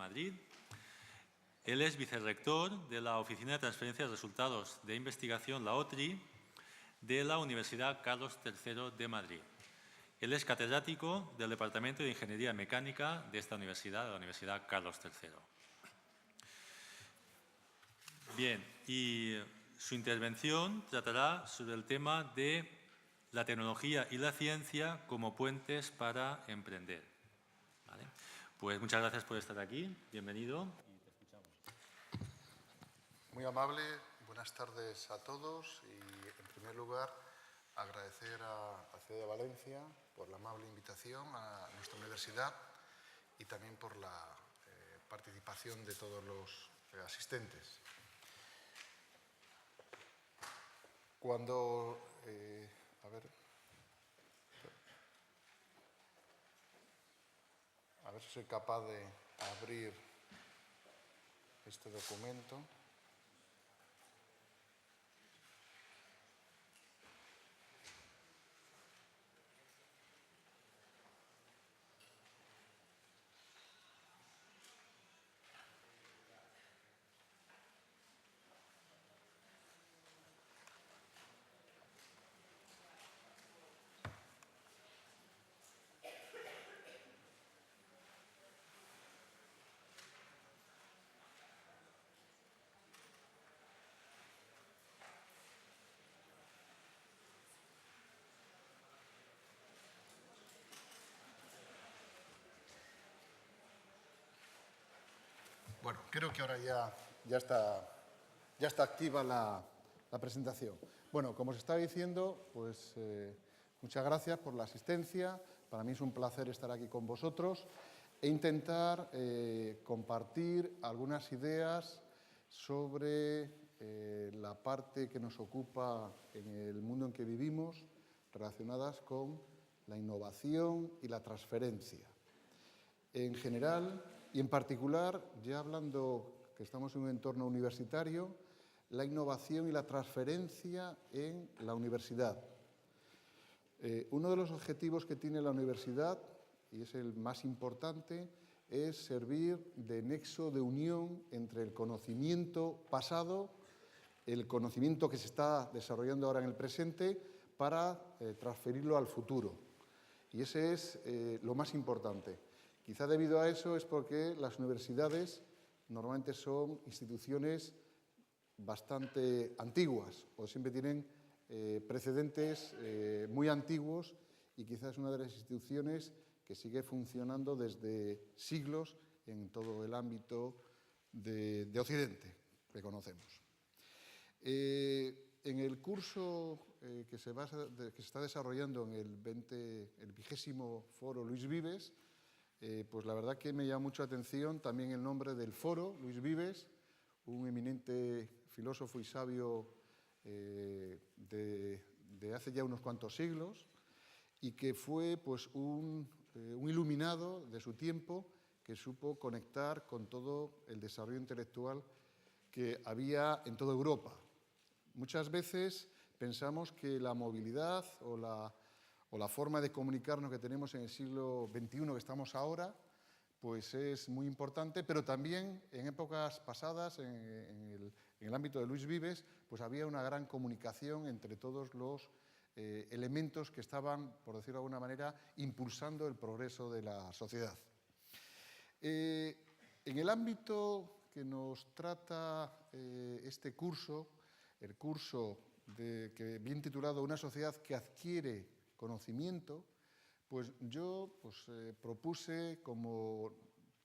Madrid. Él es vicerrector de la Oficina de Transferencia de Resultados de Investigación, la OTRI, de la Universidad Carlos III de Madrid. Él es catedrático del Departamento de Ingeniería Mecánica de esta universidad, de la Universidad Carlos III. Bien, y su intervención tratará sobre el tema de la tecnología y la ciencia como puentes para emprender. ¿Vale? Pues muchas gracias por estar aquí. Bienvenido. Y te escuchamos. Muy amable. Buenas tardes a todos. Y, en primer lugar, agradecer a la ciudad de Valencia por la amable invitación a nuestra universidad y también por la participación de todos los asistentes. Cuando, a ver si soy capaz de abrir este documento. Bueno, creo que ahora ya está activa la presentación. Bueno, como os estaba diciendo, pues muchas gracias por la asistencia. Para mí es un placer estar aquí con vosotros e intentar compartir algunas ideas sobre la parte que nos ocupa en el mundo en que vivimos, relacionadas con la innovación y la transferencia. En general y en particular, ya hablando que estamos en un entorno universitario, la innovación y la transferencia en la universidad. Uno de los objetivos que tiene la universidad, y es el más importante, es servir de nexo de unión entre el conocimiento pasado, el conocimiento que se está desarrollando ahora en el presente, para transferirlo al futuro. Y ese es lo más importante. Quizá debido a eso es porque las universidades normalmente son instituciones bastante antiguas o siempre tienen precedentes muy antiguos y quizás es una de las instituciones que sigue funcionando desde siglos en todo el ámbito de Occidente que conocemos. En el curso que se está desarrollando en el 20º Foro Luis Vives, pues la verdad que me llama mucho la atención también el nombre del foro, Luis Vives, un eminente filósofo y sabio de hace ya unos cuantos siglos y que fue pues, un iluminado de su tiempo que supo conectar con todo el desarrollo intelectual que había en toda Europa. Muchas veces pensamos que la movilidad o la forma de comunicarnos que tenemos en el siglo XXI que estamos ahora, pues es muy importante, pero también en épocas pasadas, en el ámbito de Luis Vives, pues había una gran comunicación entre todos los elementos que estaban, por decirlo de alguna manera, impulsando el progreso de la sociedad. En el ámbito que nos trata este curso, el curso que bien titulado Una sociedad que adquiere conocimiento, pues yo propuse como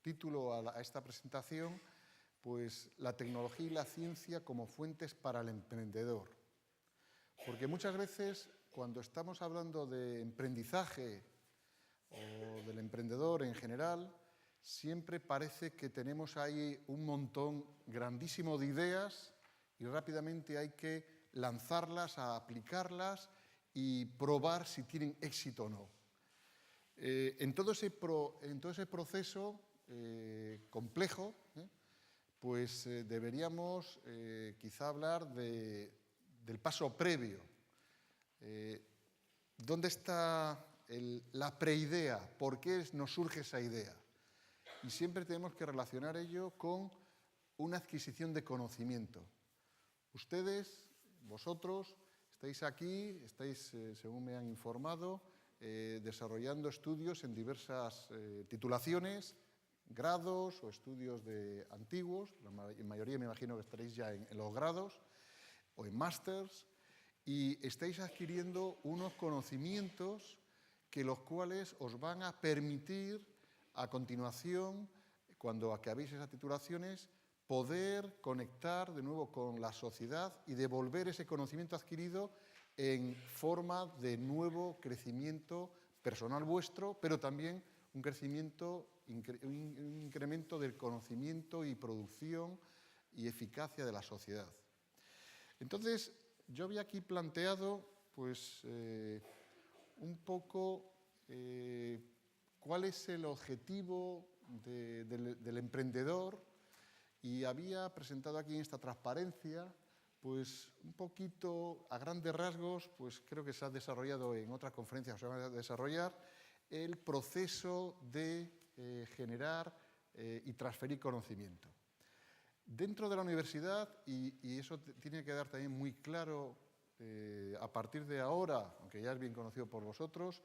título a esta presentación pues la tecnología y la ciencia como fuentes para el emprendedor. Porque muchas veces cuando estamos hablando de emprendizaje o del emprendedor en general, siempre parece que tenemos ahí un montón grandísimo de ideas y rápidamente hay que lanzarlas, a aplicarlas y probar si tienen éxito o no. En todo ese proceso complejo, pues deberíamos quizá hablar del paso previo. ¿Dónde está la preidea? ¿Por qué nos surge esa idea? y siempre tenemos que relacionar ello con una adquisición de conocimiento. Ustedes, vosotros, estáis aquí, estáis, según me han informado, desarrollando estudios en diversas titulaciones, grados o estudios antiguos. En mayoría me imagino que estaréis ya en los grados o en másters, y estáis adquiriendo unos conocimientos que los cuales os van a permitir a continuación, cuando acabéis esas titulaciones, poder conectar de nuevo con la sociedad y devolver ese conocimiento adquirido en forma de nuevo crecimiento personal vuestro, pero también un incremento del conocimiento y producción y eficacia de la sociedad. Entonces, yo había aquí planteado, pues, un poco cuál es el objetivo del emprendedor, y había presentado aquí en esta transparencia, pues, un poquito, a grandes rasgos, pues creo que se ha desarrollado en otras conferencias, se va a desarrollar el proceso de generar y transferir conocimiento. Dentro de la universidad, y eso tiene que quedar también muy claro a partir de ahora, aunque ya es bien conocido por vosotros,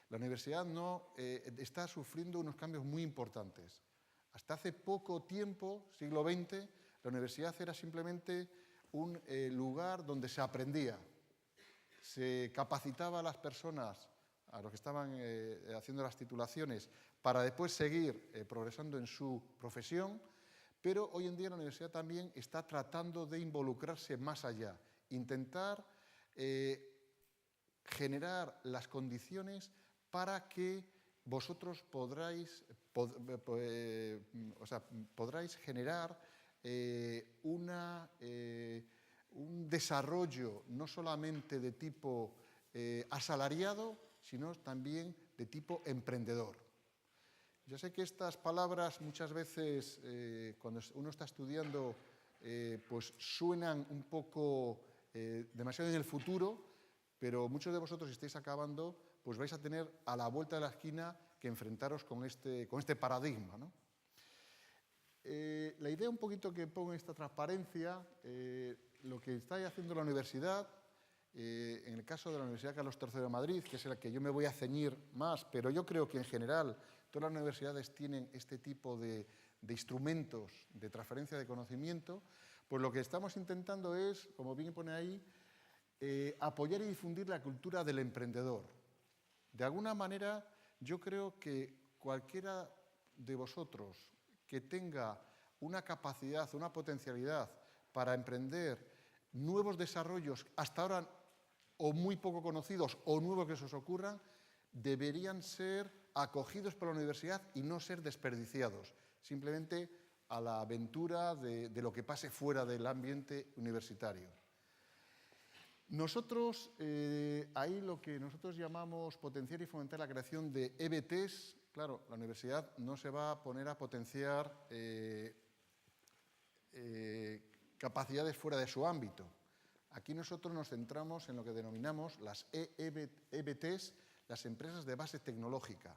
la universidad está sufriendo unos cambios muy importantes. Hasta hace poco tiempo, siglo XX, la universidad era simplemente un lugar donde se aprendía, se capacitaba a las personas, a los que estaban haciendo las titulaciones, para después seguir progresando en su profesión. Pero hoy en día la universidad también está tratando de involucrarse más allá, intentar generar las condiciones para que vosotros podráis generar un desarrollo no solamente de tipo asalariado, sino también de tipo emprendedor. Yo sé que estas palabras muchas veces, cuando uno está estudiando, pues suenan un poco demasiado en el futuro, pero muchos de vosotros, si estáis acabando, pues vais a tener a la vuelta de la esquina que enfrentaros con este paradigma, ¿no? La idea un poquito que pongo en esta transparencia, lo que está haciendo la universidad, en el caso de la Universidad Carlos III de Madrid, que es la que yo me voy a ceñir más, pero yo creo que en general todas las universidades tienen este tipo de instrumentos de transferencia de conocimiento, pues lo que estamos intentando es, como bien pone ahí, apoyar y difundir la cultura del emprendedor. De alguna manera, yo creo que cualquiera de vosotros que tenga una capacidad, una potencialidad para emprender nuevos desarrollos hasta ahora o muy poco conocidos o nuevos que se os ocurran, deberían ser acogidos por la universidad y no ser desperdiciados, simplemente a la aventura de lo que pase fuera del ambiente universitario. Nosotros, ahí lo que nosotros llamamos potenciar y fomentar la creación de EBTs, claro, la universidad no se va a poner a potenciar capacidades fuera de su ámbito. Aquí nosotros nos centramos en lo que denominamos las EBTs, las empresas de base tecnológica.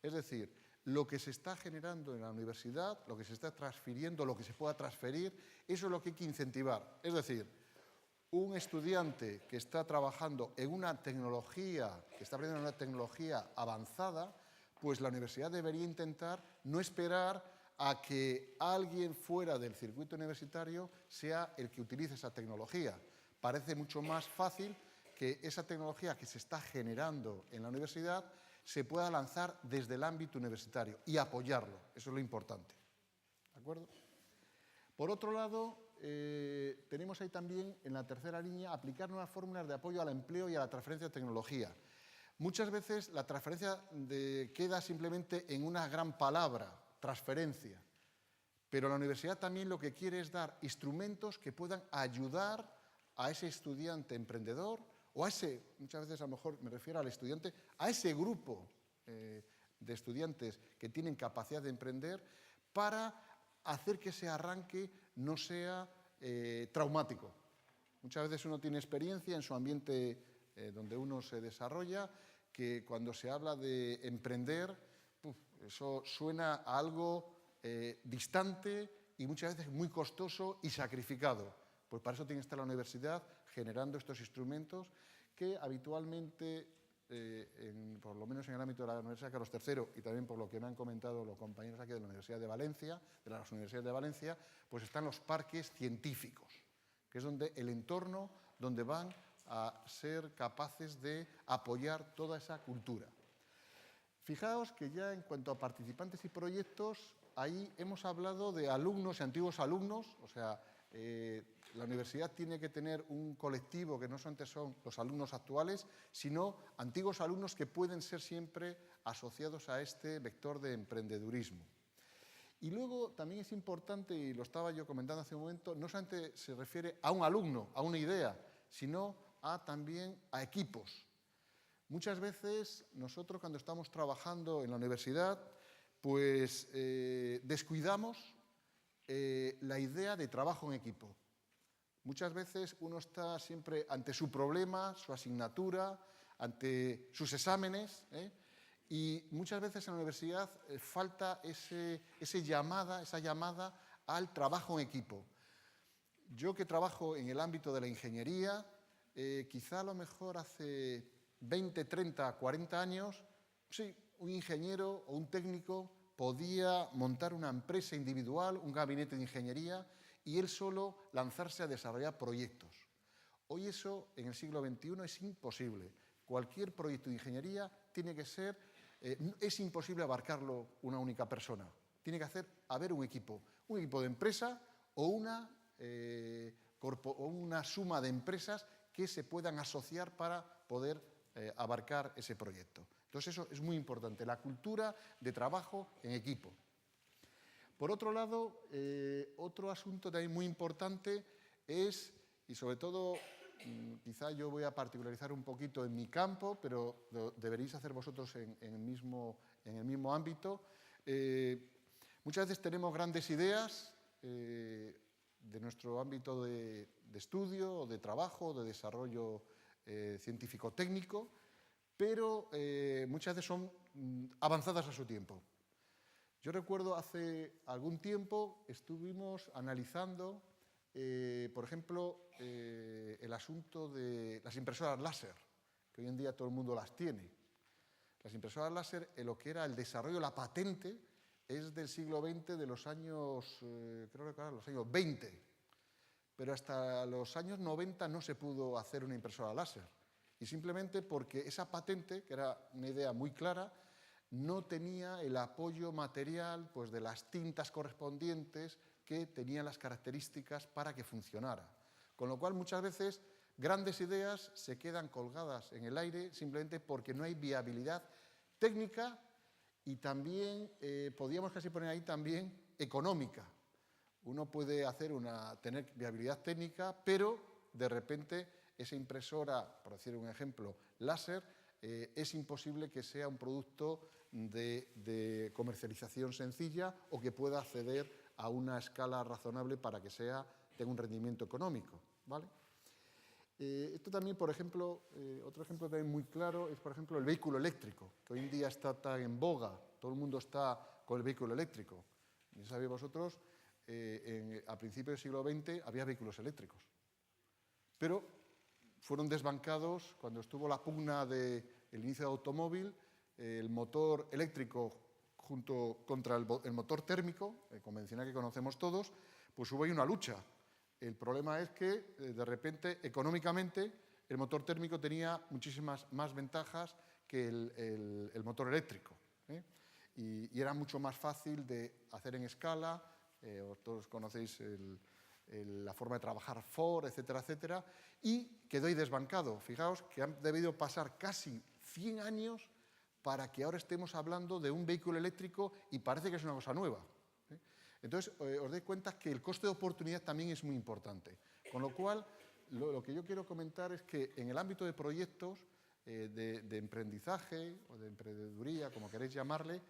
Es decir, lo que se está generando en la universidad, lo que se está transfiriendo, lo que se pueda transferir, eso es lo que hay que incentivar. Es decir, un estudiante que está trabajando en una tecnología, que está aprendiendo una tecnología avanzada, pues la universidad debería intentar no esperar a que alguien fuera del circuito universitario sea el que utilice esa tecnología. Parece mucho más fácil que esa tecnología que se está generando en la universidad se pueda lanzar desde el ámbito universitario y apoyarlo. Eso es lo importante. ¿De acuerdo? Por otro lado, tenemos ahí también, en la tercera línea, aplicar nuevas fórmulas de apoyo al empleo y a la transferencia de tecnología. Muchas veces la transferencia queda simplemente en una gran palabra, transferencia. Pero la universidad también lo que quiere es dar instrumentos que puedan ayudar a ese estudiante emprendedor o a ese, muchas veces a lo mejor me refiero al estudiante, a ese grupo de estudiantes que tienen capacidad de emprender para hacer que ese arranque no sea traumático. Muchas veces uno tiene experiencia en su ambiente donde uno se desarrolla, que cuando se habla de emprender, eso suena a algo distante y muchas veces muy costoso y sacrificado. Pues para eso tiene que estar la universidad generando estos instrumentos que habitualmente, por lo menos en el ámbito de la Universidad Carlos III y también por lo que me han comentado los compañeros aquí de la Universidad de Valencia, de las universidades de Valencia, pues están los parques científicos, que es donde el entorno donde van a ser capaces de apoyar toda esa cultura. Fijaos que ya en cuanto a participantes y proyectos, ahí hemos hablado de alumnos y antiguos alumnos, o sea, la universidad tiene que tener un colectivo que no solamente son los alumnos actuales, sino antiguos alumnos que pueden ser siempre asociados a este vector de emprendedurismo. Y luego también es importante, y lo estaba yo comentando hace un momento, no solamente se refiere a un alumno, a una idea, sino también a equipos. Muchas veces nosotros cuando estamos trabajando en la universidad, pues descuidamos la idea de trabajo en equipo. Muchas veces uno está siempre ante su problema, su asignatura, ante sus exámenes, y muchas veces en la universidad falta esa llamada al trabajo en equipo. Yo que trabajo en el ámbito de la ingeniería, quizá a lo mejor hace 20, 30, 40 años, sí, un ingeniero o un técnico podía montar una empresa individual, un gabinete de ingeniería, y él solo lanzarse a desarrollar proyectos. Hoy eso, en el siglo XXI, es imposible. Cualquier proyecto de ingeniería tiene que ser, es imposible abarcarlo una única persona. Tiene que haber un equipo de empresa o una suma de empresas que se puedan asociar para poder abarcar ese proyecto. Entonces eso es muy importante, la cultura de trabajo en equipo. Por otro lado, otro asunto también muy importante es, y sobre todo, quizá yo voy a particularizar un poquito en mi campo, pero lo deberéis hacer vosotros en el mismo ámbito. Muchas veces tenemos grandes ideas de nuestro ámbito de estudio, de trabajo, de desarrollo científico-técnico, pero muchas veces son avanzadas a su tiempo. Yo recuerdo hace algún tiempo estuvimos analizando, por ejemplo, el asunto de las impresoras láser, que hoy en día todo el mundo las tiene. Las impresoras láser, lo que era el desarrollo, la patente, es del siglo XX, de los años, creo que eran los años 20. Pero hasta los años 90 no se pudo hacer una impresora láser. Y simplemente porque esa patente, que era una idea muy clara, no tenía el apoyo material pues, de las tintas correspondientes que tenían las características para que funcionara. Con lo cual, muchas veces, grandes ideas se quedan colgadas en el aire simplemente porque no hay viabilidad técnica y también, podríamos casi poner ahí también, económica. Uno puede tener viabilidad técnica, pero de repente esa impresora, por decir un ejemplo, láser, es imposible que sea un producto de comercialización sencilla o que pueda acceder a una escala razonable para que tenga un rendimiento económico, ¿vale? Esto también, por ejemplo, otro ejemplo también muy claro es, por ejemplo, el vehículo eléctrico, que hoy en día está tan en boga, todo el mundo está con el vehículo eléctrico. Ya sabéis vosotros, a principios del siglo XX había vehículos eléctricos, pero fueron desbancados cuando estuvo la pugna del inicio del automóvil, el motor eléctrico contra el motor térmico, el convencional que conocemos todos, pues hubo ahí una lucha. El problema es que, de repente, económicamente, el motor térmico tenía muchísimas más ventajas que el motor eléctrico, ¿eh? Y era mucho más fácil de hacer en escala, todos conocéis la forma de trabajar Ford, etcétera, etcétera, y quedó ahí desbancado. Fijaos que han debido pasar casi 100 años para que ahora estemos hablando de un vehículo eléctrico y parece que es una cosa nueva. Entonces, os dais cuenta que el coste de oportunidad también es muy importante. Con lo cual, lo que yo quiero comentar es que en el ámbito de proyectos de emprendizaje o de emprendeduría, como queréis llamarle,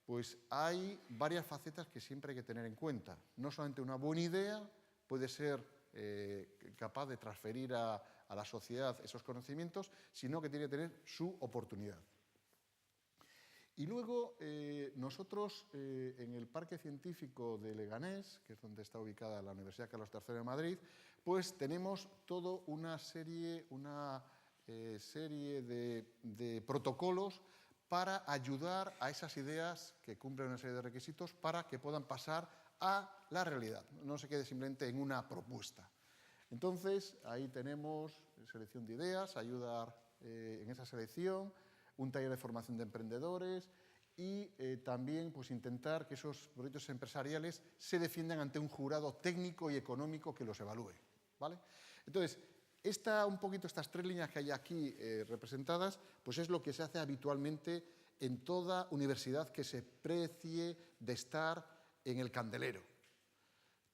pues hay varias facetas que siempre hay que tener en cuenta. No solamente una buena idea puede ser capaz de transferir a la sociedad esos conocimientos, sino que tiene que tener su oportunidad. Y luego nosotros en el Parque Científico de Leganés, que es donde está ubicada la Universidad Carlos III de Madrid, pues tenemos toda una serie de protocolos para ayudar a esas ideas que cumplen una serie de requisitos para que puedan pasar a la realidad, no se quede simplemente en una propuesta. Entonces, ahí tenemos selección de ideas, ayudar en esa selección, un taller de formación de emprendedores y también pues, intentar que esos proyectos empresariales se defiendan ante un jurado técnico y económico que los evalúe, ¿vale? Entonces, un poquito estas 3 líneas que hay aquí representadas, pues es lo que se hace habitualmente en toda universidad que se precie de estar en el candelero.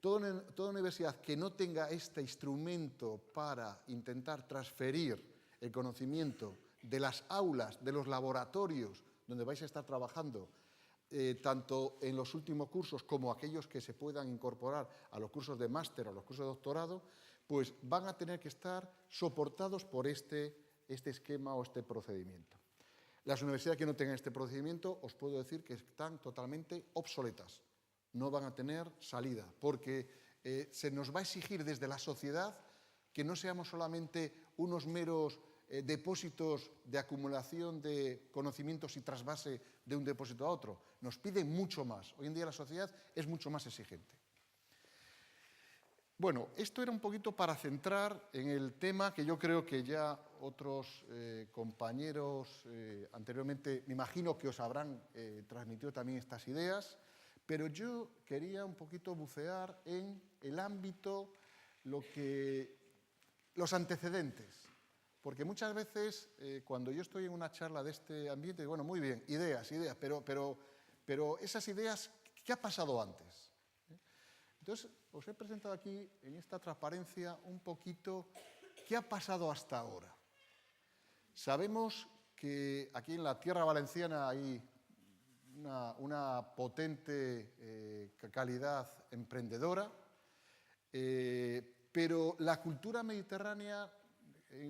Toda universidad que no tenga este instrumento para intentar transferir el conocimiento de las aulas, de los laboratorios donde vais a estar trabajando, tanto en los últimos cursos como aquellos que se puedan incorporar a los cursos de máster o los cursos de doctorado, pues van a tener que estar soportados por este esquema o este procedimiento. Las universidades que no tengan este procedimiento, os puedo decir que están totalmente obsoletas. No van a tener salida, porque se nos va a exigir desde la sociedad que no seamos solamente unos meros depósitos de acumulación de conocimientos y trasvase de un depósito a otro. Nos piden mucho más. Hoy en día la sociedad es mucho más exigente. Bueno, esto era un poquito para centrar en el tema que yo creo que ya otros compañeros anteriormente, me imagino que os habrán transmitido también estas ideas, pero yo quería un poquito bucear en el ámbito, los antecedentes. Porque muchas veces, cuando yo estoy en una charla de este ambiente, digo, bueno, muy bien, ideas, pero esas ideas, ¿qué ha pasado antes? Entonces, os he presentado aquí, en esta transparencia, un poquito qué ha pasado hasta ahora. Sabemos que aquí en la tierra valenciana hay una potente calidad emprendedora, pero la cultura mediterránea,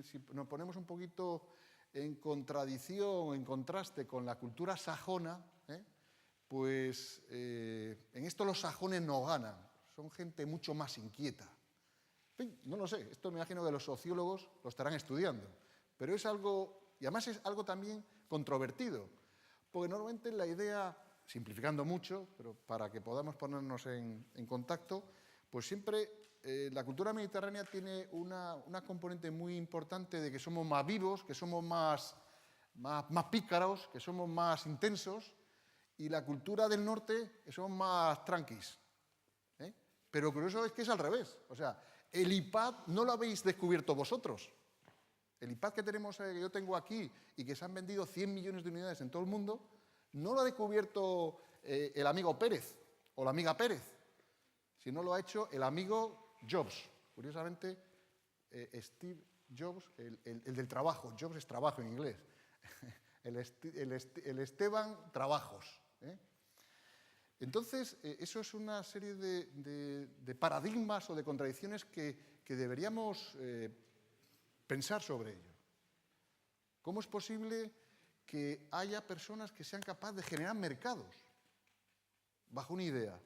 si nos ponemos un poquito en contradicción, en contraste con la cultura sajona, pues en esto los sajones no ganan, son gente mucho más inquieta. En fin, no lo sé, esto me imagino que los sociólogos lo estarán estudiando, pero es algo, y además es algo también controvertido, porque normalmente la idea, simplificando mucho, pero para que podamos ponernos en contacto, pues siempre la cultura mediterránea tiene una componente muy importante de que somos más vivos, que somos más pícaros, que somos más intensos, y la cultura del norte somos más tranquis. Pero lo curioso es que es al revés. O sea, el iPad no lo habéis descubierto vosotros. El iPad que yo tengo aquí y que se han vendido 100 millones de unidades en todo el mundo, no lo ha descubierto el amigo Pérez o la amiga Pérez, sino lo ha hecho el amigo Jobs. Curiosamente, Steve Jobs, el del trabajo. Jobs es trabajo en inglés. El Esteban Trabajos. Entonces, eso es una serie de paradigmas o de contradicciones que deberíamos pensar sobre ello. ¿Cómo es posible que haya personas que sean capaces de generar mercados bajo una idea?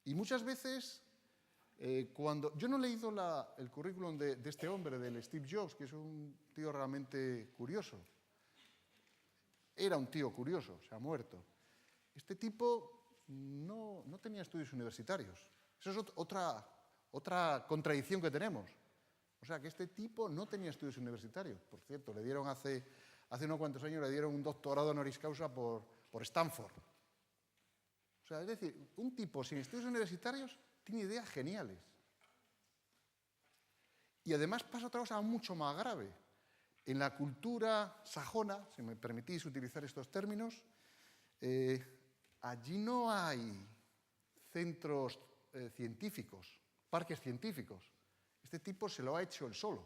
Y muchas veces, yo no he leído el currículum de este hombre, del Steve Jobs, que es un tío realmente curioso. Era un tío curioso, se ha muerto. Este tipo no tenía estudios universitarios. Esa es otra contradicción que tenemos. O sea, que este tipo no tenía estudios universitarios. Por cierto, le dieron hace unos cuantos años, le dieron un doctorado honoris causa por Stanford. O sea, es decir, un tipo sin estudios universitarios tiene ideas geniales. Y además pasa otra cosa mucho más grave. En la cultura sajona, si me permitís utilizar estos términos, allí no hay centros científicos, parques científicos. Este tipo se lo ha hecho él solo.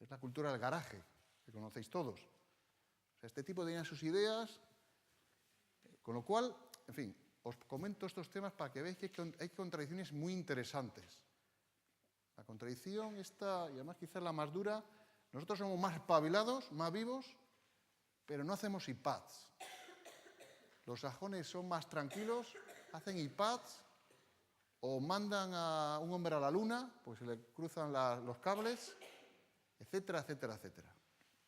Es la cultura del garaje, que conocéis todos. O sea, este tipo tenía sus ideas, con lo cual, en fin, os comento estos temas para que veáis que hay contradicciones muy interesantes. La contradicción esta, y además quizás la más dura, nosotros somos más espabilados, más vivos, pero no hacemos iPads. Los sajones son más tranquilos, hacen iPads o mandan a un hombre a la luna, pues se le cruzan los cables, etcétera, etcétera, etcétera.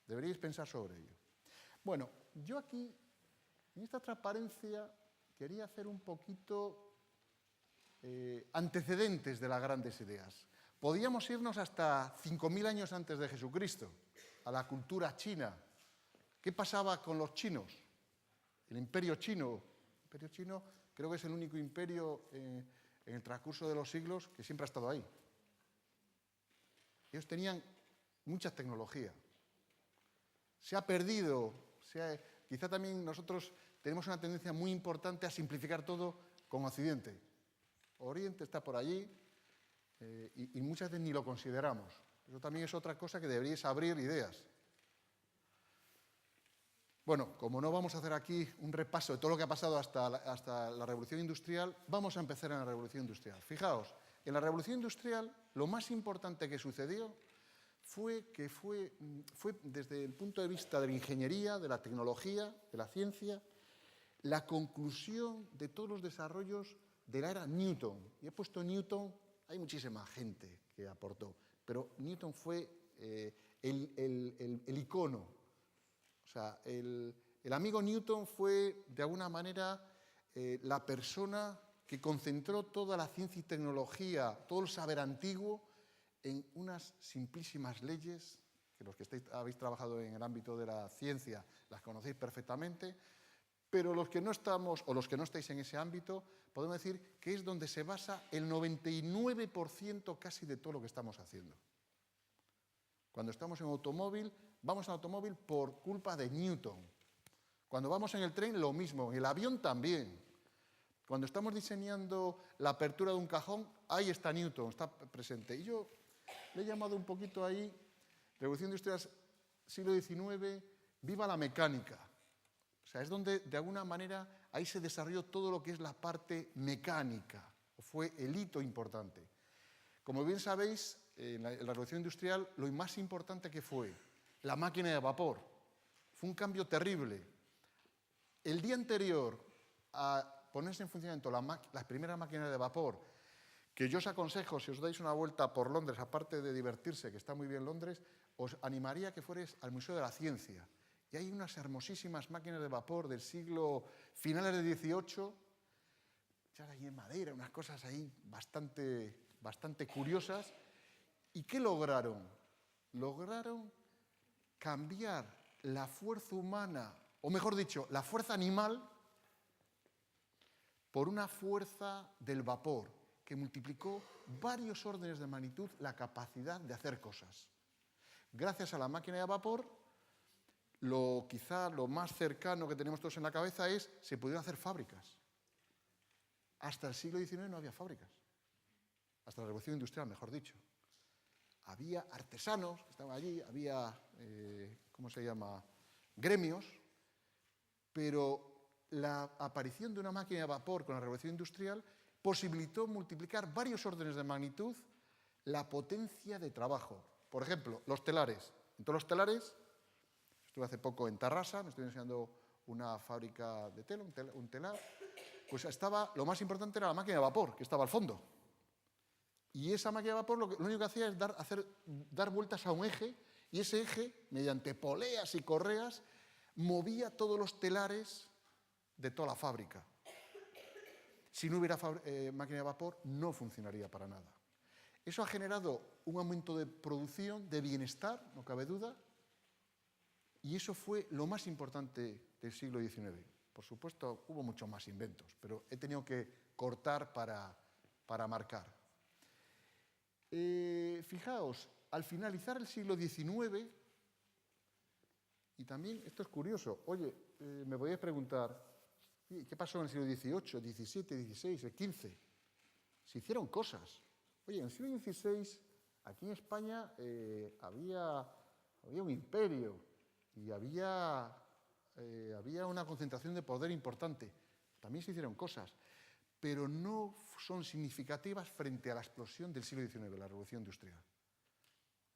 Deberíais pensar sobre ello. Bueno, yo aquí, en esta transparencia, quería hacer un poquito antecedentes de las grandes ideas. Podíamos irnos hasta 5.000 años antes de Jesucristo, a la cultura china. ¿Qué pasaba con los chinos? El imperio chino. El imperio chino creo que es el único imperio en el transcurso de los siglos que siempre ha estado ahí. Ellos tenían mucha tecnología. Se ha perdido, quizá también nosotros tenemos una tendencia muy importante a simplificar todo con Occidente. Oriente está por allí y muchas veces ni lo consideramos. Eso también es otra cosa que deberíais abrir ideas. Bueno, como no vamos a hacer aquí un repaso de todo lo que ha pasado hasta la Revolución Industrial, vamos a empezar en la Revolución Industrial. Fijaos, en la Revolución Industrial lo más importante que sucedió fue desde el punto de vista de la ingeniería, de la tecnología, de la ciencia, la conclusión de todos los desarrollos de la era Newton. Y he puesto Newton, hay muchísima gente que aportó, pero Newton fue el icono. O sea, el amigo Newton fue, de alguna manera, la persona que concentró toda la ciencia y tecnología, todo el saber antiguo, en unas simplísimas leyes, que los que habéis trabajado en el ámbito de la ciencia las conocéis perfectamente, pero los que no estamos, o los que no estáis en ese ámbito, podemos decir que es donde se basa el 99% casi de todo lo que estamos haciendo. Cuando estamos en automóvil, vamos en automóvil por culpa de Newton. Cuando vamos en el tren, lo mismo. En el avión también. Cuando estamos diseñando la apertura de un cajón, ahí está Newton, está presente. Y yo le he llamado un poquito ahí, Revolución Industrial, siglo XIX, viva la mecánica. O sea, es donde, de alguna manera, ahí se desarrolló todo lo que es la parte mecánica. Fue el hito importante. Como bien sabéis, en la Revolución Industrial, lo más importante que fue la máquina de vapor. Fue un cambio terrible. El día anterior a ponerse en funcionamiento las primeras máquinas de vapor, que yo os aconsejo, si os dais una vuelta por Londres, aparte de divertirse, que está muy bien Londres, os animaría a que fuerais al Museo de la Ciencia. Y hay unas hermosísimas máquinas de vapor del siglo finales del XVIII, hechas ahí en madera, unas cosas ahí bastante curiosas. ¿Y qué lograron? Lograron cambiar la fuerza humana, o mejor dicho, la fuerza animal, por una fuerza del vapor, que multiplicó varios órdenes de magnitud la capacidad de hacer cosas. Gracias a la máquina de vapor, quizá lo más cercano que tenemos todos en la cabeza es se pudieron hacer fábricas. Hasta el siglo XIX no había fábricas. Hasta la Revolución Industrial, mejor dicho. Había artesanos que estaban allí, había, gremios, pero la aparición de una máquina de vapor con la Revolución Industrial posibilitó multiplicar varios órdenes de magnitud la potencia de trabajo. Por ejemplo, los telares. En todos los telares, estuve hace poco en Tarrasa, me estoy enseñando una fábrica de tela, un telar, pues lo más importante era la máquina de vapor, que estaba al fondo. Y esa máquina de vapor lo único que hacía es dar vueltas a un eje, y ese eje, mediante poleas y correas, movía todos los telares de toda la fábrica. Si no hubiera máquina de vapor, no funcionaría para nada. Eso ha generado un aumento de producción, de bienestar, no cabe duda, y eso fue lo más importante del siglo XIX. Por supuesto, hubo muchos más inventos, pero he tenido que cortar para marcar. Fijaos, al finalizar el siglo XIX, y también esto es curioso, oye, me podéis preguntar, ¿qué pasó en el siglo XVIII, XVII, XVI, el XV? Se hicieron cosas. Oye, en el siglo XVI, aquí en España, había un imperio y había una concentración de poder importante. También se hicieron cosas, pero no son significativas frente a la explosión del siglo XIX, la Revolución Industrial.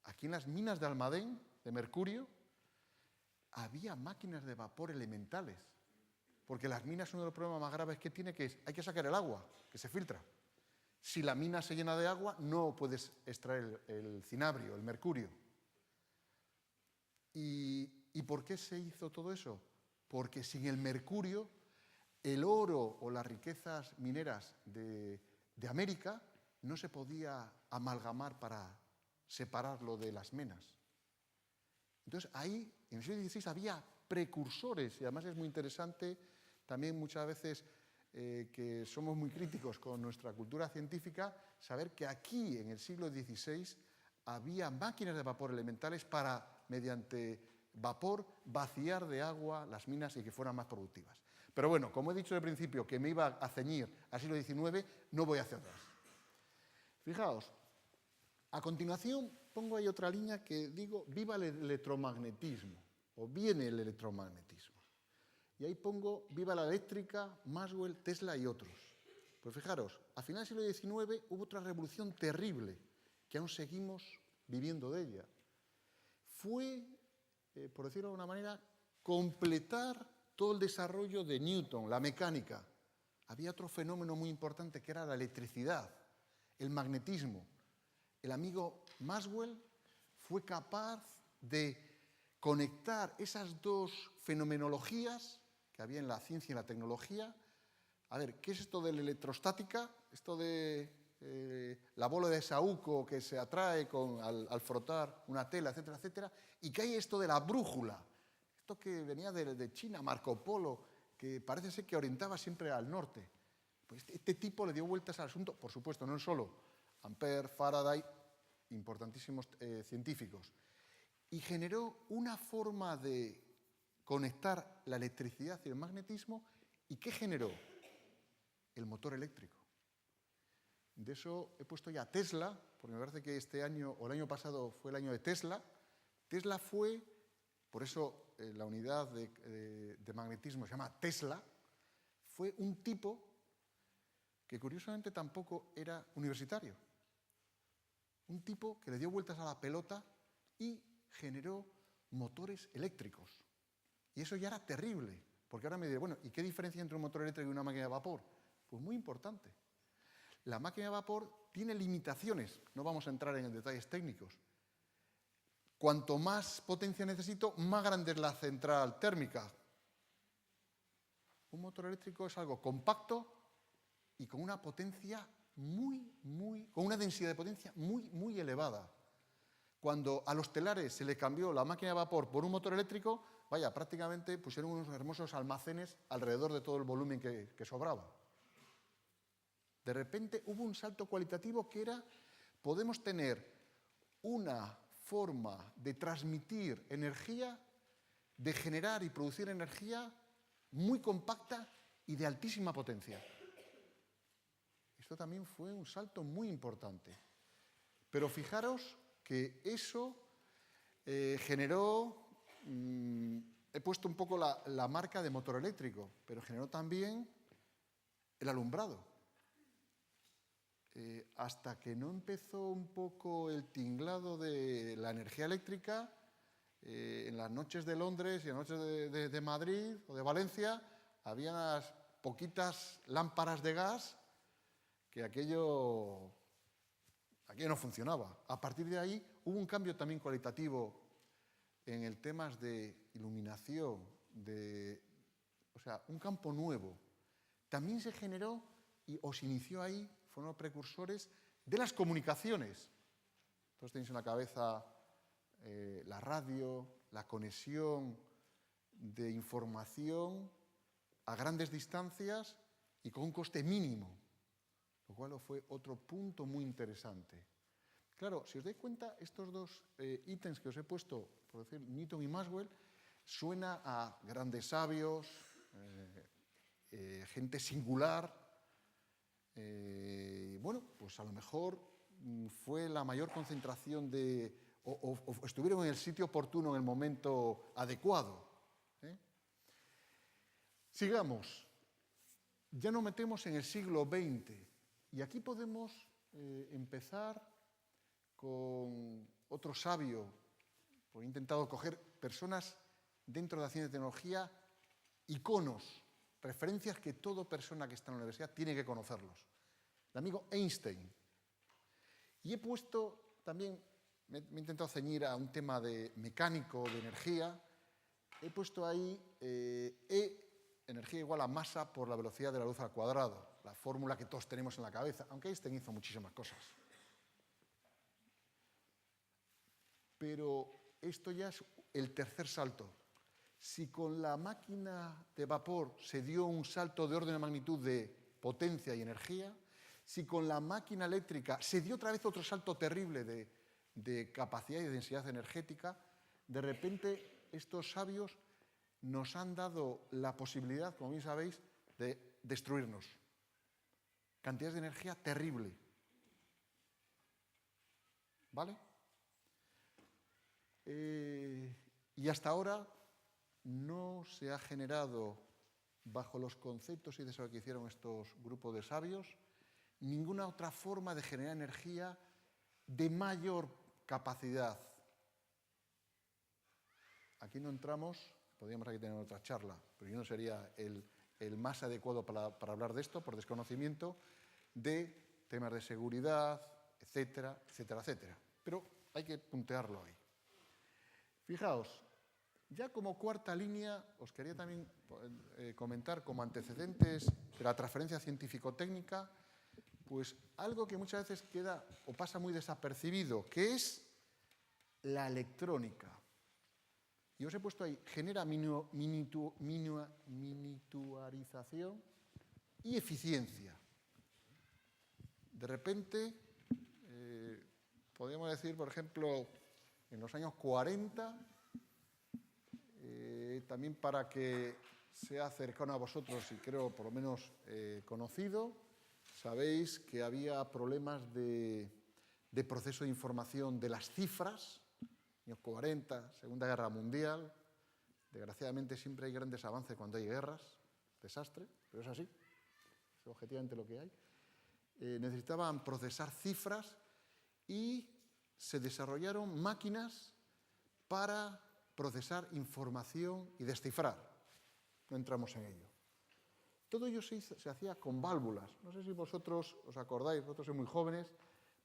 Aquí en las minas de Almadén, de mercurio, había máquinas de vapor elementales, porque las minas, uno de los problemas más graves que tiene, que es, hay que sacar el agua, que se filtra. Si la mina se llena de agua, no puedes extraer el cinabrio, el mercurio. ¿Y por qué se hizo todo eso? Porque sin el mercurio, el oro o las riquezas mineras de América no se podía amalgamar para separarlo de las menas. Entonces ahí, en el siglo XVI, había precursores, y además es muy interesante también muchas veces que somos muy críticos con nuestra cultura científica, saber que aquí, en el siglo XVI, había máquinas de vapor elementales para, mediante vapor, vaciar de agua las minas y que fueran más productivas. Pero bueno, como he dicho al principio que me iba a ceñir al siglo XIX, no voy hacia atrás. Fijaos, a continuación pongo ahí otra línea que digo, viva el electromagnetismo, o viene el electromagnetismo. Y ahí pongo, viva la eléctrica, Maxwell, Tesla y otros. Pues fijaros, a finales del siglo XIX hubo otra revolución terrible, que aún seguimos viviendo de ella. Fue, por decirlo de alguna manera, completar todo el desarrollo de Newton, la mecánica. Había otro fenómeno muy importante que era la electricidad, el magnetismo. El amigo Maxwell fue capaz de conectar esas dos fenomenologías que había en la ciencia y en la tecnología. A ver, ¿qué es esto de la electrostática? Esto de la bola de saúco que se atrae al frotar una tela, etcétera, etcétera. ¿Y qué hay esto de la brújula? Esto que venía de China, Marco Polo, que parece ser que orientaba siempre al norte. Pues este tipo le dio vueltas al asunto, por supuesto, no solo Ampère, Faraday, importantísimos científicos, y generó una forma de conectar la electricidad y el magnetismo. ¿Y qué generó? El motor eléctrico. De eso he puesto ya Tesla, porque me parece que este año o el año pasado fue el año de Tesla. Tesla fue, por eso la unidad de magnetismo se llama Tesla, fue un tipo que curiosamente tampoco era universitario. Un tipo que le dio vueltas a la pelota y generó motores eléctricos. Y eso ya era terrible, porque ahora me diré, bueno, ¿y qué diferencia entre un motor eléctrico y una máquina de vapor? Pues muy importante. La máquina de vapor tiene limitaciones, no vamos a entrar en detalles técnicos. Cuanto más potencia necesito, más grande es la central térmica. Un motor eléctrico es algo compacto y con una potencia con una densidad de potencia muy elevada. Cuando a los telares se le cambió la máquina de vapor por un motor eléctrico, vaya, prácticamente pusieron unos hermosos almacenes alrededor de todo el volumen que sobraba. De repente hubo un salto cualitativo que era, podemos tener una forma de transmitir energía, de generar y producir energía muy compacta y de altísima potencia. Esto también fue un salto muy importante. Pero fijaros que eso generó, he puesto un poco la marca de motor eléctrico, pero generó también el alumbrado. Hasta que no empezó un poco el tinglado de la energía eléctrica, en las noches de Londres y en las noches de Madrid o de Valencia, había unas poquitas lámparas de gas que aquello no funcionaba. A partir de ahí hubo un cambio también cualitativo en el tema de iluminación, o sea, un campo nuevo. También se generó o se inició ahí, fueron los precursores de las comunicaciones. Todos tenéis en la cabeza la radio, la conexión de información a grandes distancias y con un coste mínimo, lo cual fue otro punto muy interesante. Claro, si os dais cuenta, estos dos ítems que os he puesto, por decir Newton y Maxwell, suena a grandes sabios, gente singular. Bueno, pues a lo mejor fue la mayor concentración o estuvieron en el sitio oportuno en el momento adecuado. Sigamos. Ya nos metemos en el siglo XX y aquí podemos empezar con otro sabio, porque he intentado coger personas dentro de la ciencia y tecnología, iconos, referencias que toda persona que está en la universidad tiene que conocerlos. El amigo Einstein. Y he puesto también, me he intentado ceñir a un tema de mecánico, de energía. He puesto ahí energía igual a masa por la velocidad de la luz al cuadrado, la fórmula que todos tenemos en la cabeza, aunque Einstein hizo muchísimas cosas. Pero esto ya es el tercer salto. Si con la máquina de vapor se dio un salto de orden de magnitud de potencia y energía, si con la máquina eléctrica se dio otra vez otro salto terrible de capacidad y de densidad energética, de repente estos sabios nos han dado la posibilidad, como bien sabéis, de destruirnos. Cantidades de energía terrible. ¿Vale? Y hasta ahora no se ha generado, bajo los conceptos y desarrollo que hicieron estos grupos de sabios, ninguna otra forma de generar energía de mayor capacidad. Aquí no entramos, podríamos aquí tener otra charla, pero yo no sería el más adecuado para hablar de esto, por desconocimiento, de temas de seguridad, etcétera, etcétera, etcétera. Pero hay que puntearlo ahí. Fijaos, ya como cuarta línea, os quería también comentar como antecedentes de la transferencia científico-técnica, pues algo que muchas veces queda o pasa muy desapercibido, que es la electrónica. Y os he puesto ahí, genera miniaturización y eficiencia. De repente, podríamos decir, por ejemplo, en los años 40, también para que sea cercano a vosotros y creo por lo menos conocido, sabéis que había problemas de proceso de información de las cifras, años 40, Segunda Guerra Mundial. Desgraciadamente siempre hay grandes avances cuando hay guerras, desastre, pero es así, es objetivamente lo que hay. Necesitaban procesar cifras y se desarrollaron máquinas para procesar información y descifrar. No entramos en ello. Todo ello se hacía con válvulas. No sé si vosotros os acordáis, vosotros sois muy jóvenes,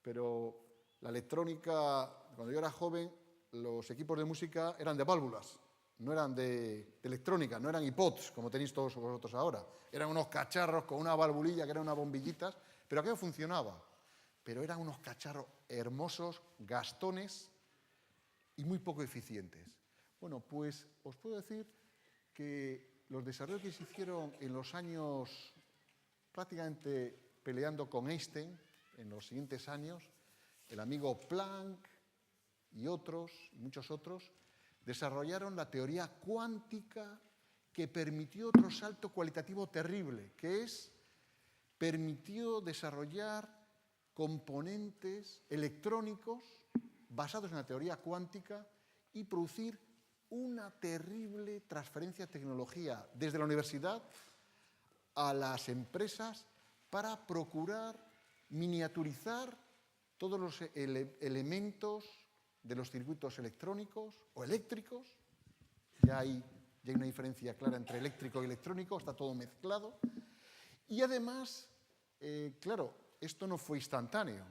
pero la electrónica, cuando yo era joven, los equipos de música eran de válvulas, no eran de electrónica, no eran iPods, como tenéis todos vosotros ahora. Eran unos cacharros con una valvulilla que eran unas bombillitas, pero aquello funcionaba. Pero eran unos cacharros hermosos, gastones y muy poco eficientes. Bueno, pues os puedo decir que los desarrollos que se hicieron en los años, prácticamente peleando con Einstein, en los siguientes años, el amigo Planck y otros, muchos otros, desarrollaron la teoría cuántica que permitió otro salto cualitativo terrible, que es, permitió desarrollar componentes electrónicos basados en la teoría cuántica y producir una terrible transferencia de tecnología desde la universidad a las empresas para procurar miniaturizar todos los elementos de los circuitos electrónicos o eléctricos. Ya hay una diferencia clara entre eléctrico y electrónico, está todo mezclado. Y además, claro, esto no fue instantáneo.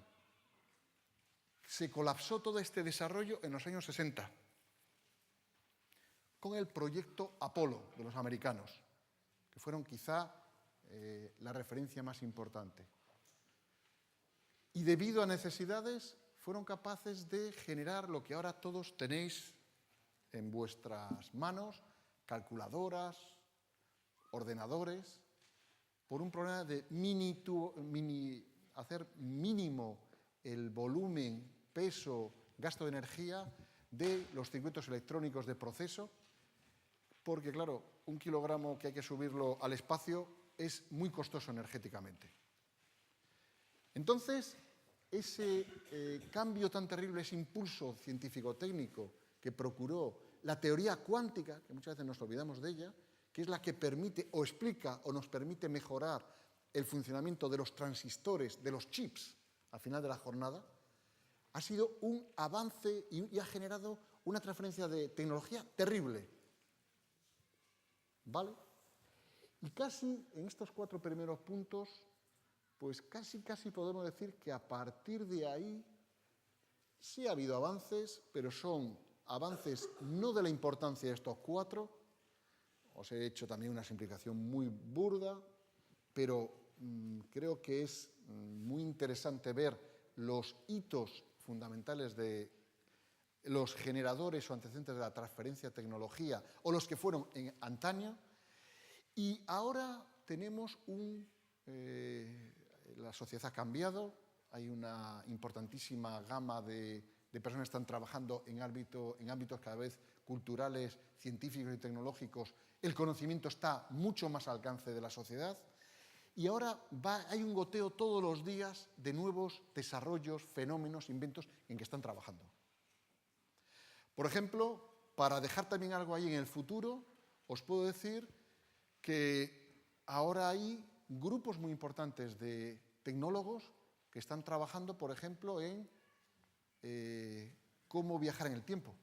Se colapsó todo este desarrollo en los años 60 con el proyecto Apolo de los americanos, que fueron quizá la referencia más importante. Y debido a necesidades, fueron capaces de generar lo que ahora todos tenéis en vuestras manos, calculadoras, ordenadores, por un problema de hacer mínimo el volumen, peso, gasto de energía de los circuitos electrónicos de proceso, porque, claro, 1 kilogramo que hay que subirlo al espacio es muy costoso energéticamente. Entonces, ese cambio tan terrible, ese impulso científico-técnico que procuró la teoría cuántica, que muchas veces nos olvidamos de ella, que es la que permite o explica o nos permite mejorar el funcionamiento de los transistores, de los chips, al final de la jornada, ha sido un avance y ha generado una transferencia de tecnología terrible. ¿vale? Y casi en estos 4 primeros puntos, pues casi podemos decir que a partir de ahí sí ha habido avances, pero son avances no de la importancia de estos 4. Os he hecho también una simplificación muy burda, pero creo que es muy interesante ver los hitos fundamentales de los generadores o antecedentes de la transferencia de tecnología o los que fueron en antaño. Y ahora tenemos la sociedad ha cambiado, hay una importantísima gama de personas que están trabajando en ámbitos cada vez culturales, científicos y tecnológicos. El conocimiento está mucho más al alcance de la sociedad y ahora hay un goteo todos los días de nuevos desarrollos, fenómenos, inventos en que están trabajando. Por ejemplo, para dejar también algo ahí en el futuro, os puedo decir que ahora hay grupos muy importantes de tecnólogos que están trabajando, por ejemplo, en cómo viajar en el tiempo.